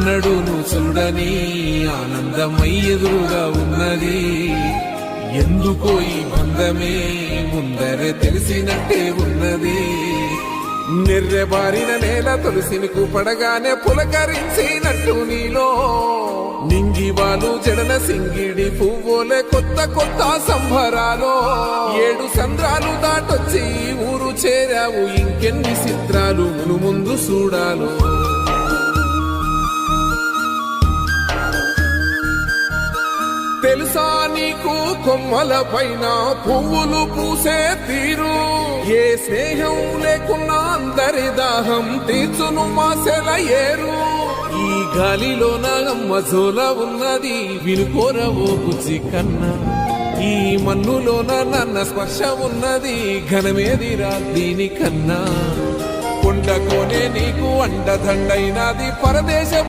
ఎన్నడూను చూడని ఆనందమై ఎదురుగా ఉన్నది. ఎందుకో ఈ బంధమే ముందరే తెలిసినట్టే ఉన్నది. నిర్రెబారిన నేల తులసిని పడగానే పులకరించినట్టు నీలో నింగివాలు జడన సింగిడి పువ్వులే కొత్త కొత్త సంబరాలో 7 సంద్రాలు దాటొచ్చి ఊరు చేరావు. ఇంకెన్ని చిత్రాలు మును ముందు చూడాలో. తెలుసా నీకు కొమ్మల పైన పువ్వులు పూసే తీరు? ఏ స్నేహం లేకున్నా అందరి దాహం తీర్చును మాసెల ఏరు. ఈ గాలిలోన మజోల ఉన్నది వినుకోరవో బుజ్జి కన్నా. ఈ మన్నులోన నన్న స్పర్శ ఉన్నది ఘనమేదిరా దీనికన్నా. కొండకోనే నీకు అండదండైనది పరదేశ